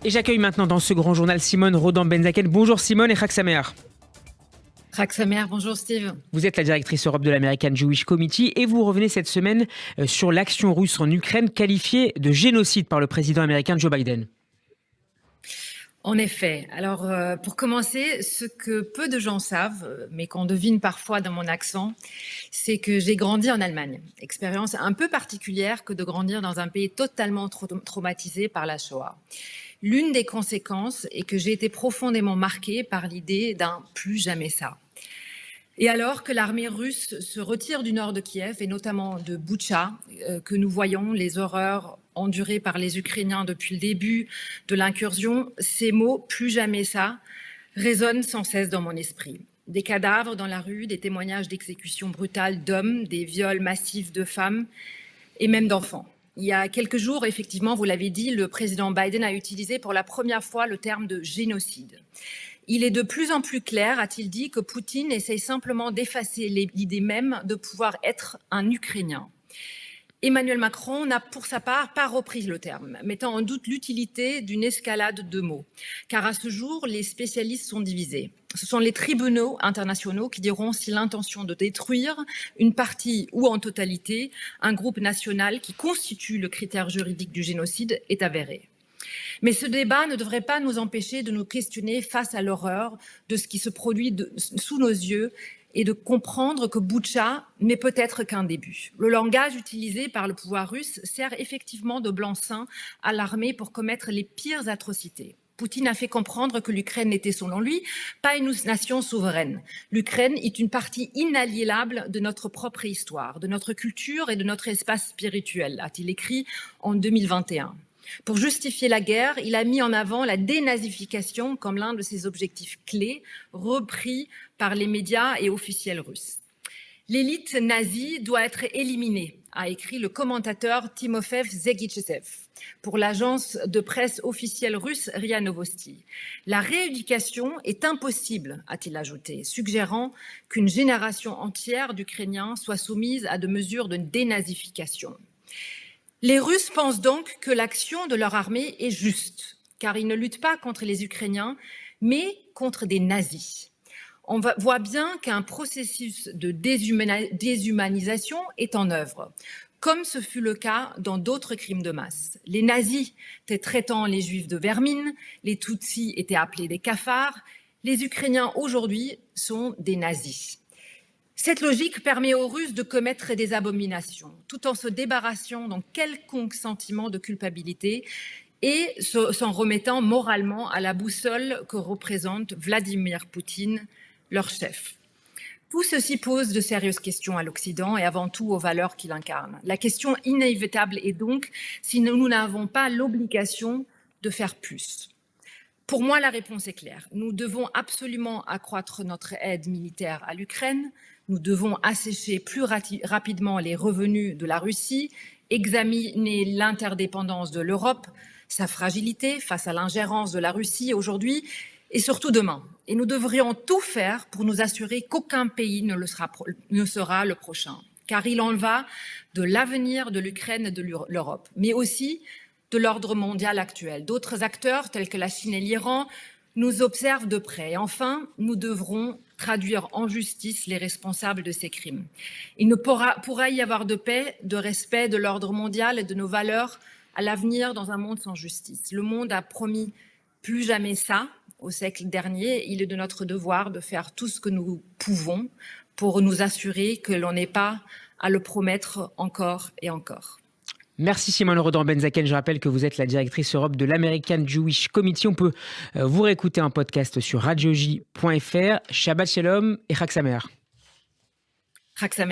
Et j'accueille maintenant dans ce grand journal Simone Rodan-Benzaken. Bonjour Simone et Chag Sameach. Chag Sameach, bonjour Steve. Vous êtes la directrice Europe de l'American Jewish Committee et vous revenez cette semaine sur l'action russe en Ukraine qualifiée de génocide par le président américain Joe Biden. En effet. Alors, pour commencer, ce que peu de gens savent, mais qu'on devine parfois dans mon accent, c'est que j'ai grandi en Allemagne. Expérience un peu particulière que de grandir dans un pays totalement traumatisé par la Shoah. L'une des conséquences est que j'ai été profondément marquée par l'idée d'un plus jamais ça. Et alors que l'armée russe se retire du nord de Kiev et notamment de Boutcha, que nous voyons les horreurs endurées par les Ukrainiens depuis le début de l'incursion, ces mots « plus jamais ça » résonnent sans cesse dans mon esprit. Des cadavres dans la rue, des témoignages d'exécutions brutales d'hommes, des viols massifs de femmes et même d'enfants. Il y a quelques jours, effectivement, vous l'avez dit, le président Biden a utilisé pour la première fois le terme de génocide. Il est de plus en plus clair, a-t-il dit, que Poutine essaye simplement d'effacer l'idée même de pouvoir être un Ukrainien. Emmanuel Macron n'a pour sa part pas repris le terme, mettant en doute l'utilité d'une escalade de mots. Car à ce jour, les spécialistes sont divisés. Ce sont les tribunaux internationaux qui diront si l'intention de détruire une partie ou en totalité un groupe national qui constitue le critère juridique du génocide est avérée. Mais ce débat ne devrait pas nous empêcher de nous questionner face à l'horreur de ce qui se produit sous nos yeux et de comprendre que Boutcha n'est peut-être qu'un début. Le langage utilisé par le pouvoir russe sert effectivement de blanc-seing à l'armée pour commettre les pires atrocités. Poutine a fait comprendre que l'Ukraine n'était, selon lui, pas une nation souveraine. L'Ukraine est une partie inaliénable de notre propre histoire, de notre culture et de notre espace spirituel, a-t-il écrit en 2021. Pour justifier la guerre, il a mis en avant la dénazification comme l'un de ses objectifs clés, repris par les médias et officiels russes. L'élite nazie doit être éliminée, a écrit le commentateur Timofey Zegichev pour l'agence de presse officielle russe RIA Novosti. La rééducation est impossible, a-t-il ajouté, suggérant qu'une génération entière d'Ukrainiens soit soumise à de mesures de dénazification. Les Russes pensent donc que l'action de leur armée est juste, car ils ne luttent pas contre les Ukrainiens, mais contre des nazis. On voit bien qu'un processus de déshumanisation est en œuvre, comme ce fut le cas dans d'autres crimes de masse. Les nazis étaient traitant les juifs de vermine, les Tutsis étaient appelés des cafards, les Ukrainiens aujourd'hui sont des nazis. Cette logique permet aux Russes de commettre des abominations, tout en se débarrassant d'un quelconque sentiment de culpabilité et s'en remettant moralement à la boussole que représente Vladimir Poutine, leur chef. Tout ceci pose de sérieuses questions à l'Occident et avant tout aux valeurs qu'il incarne. La question inévitable est donc si nous n'avons pas l'obligation de faire plus. Pour moi, la réponse est claire. Nous devons absolument accroître notre aide militaire à l'Ukraine. Nous devons assécher plus rapidement les revenus de la Russie, examiner l'interdépendance de l'Europe, sa fragilité face à l'ingérence de la Russie aujourd'hui et surtout demain. Et nous devrions tout faire pour nous assurer qu'aucun pays ne sera le prochain. Car il en va de l'avenir de l'Ukraine et de l'Europe, mais aussi de l'ordre mondial actuel. D'autres acteurs, tels que la Chine et l'Iran, nous observent de près. Et enfin, nous devrons traduire en justice les responsables de ces crimes. Il ne pourra y avoir de paix, de respect de l'ordre mondial et de nos valeurs à l'avenir dans un monde sans justice. Le monde a promis plus jamais ça au siècle dernier. Il est de notre devoir de faire tout ce que nous pouvons pour nous assurer que l'on n'est pas à le promettre encore et encore. Merci Simone Rodan-Benzaken. Je rappelle que vous êtes la directrice Europe de l'American Jewish Committee. On peut vous réécouter en podcast sur radioj.fr. Shabbat Shalom et Chag Sameach.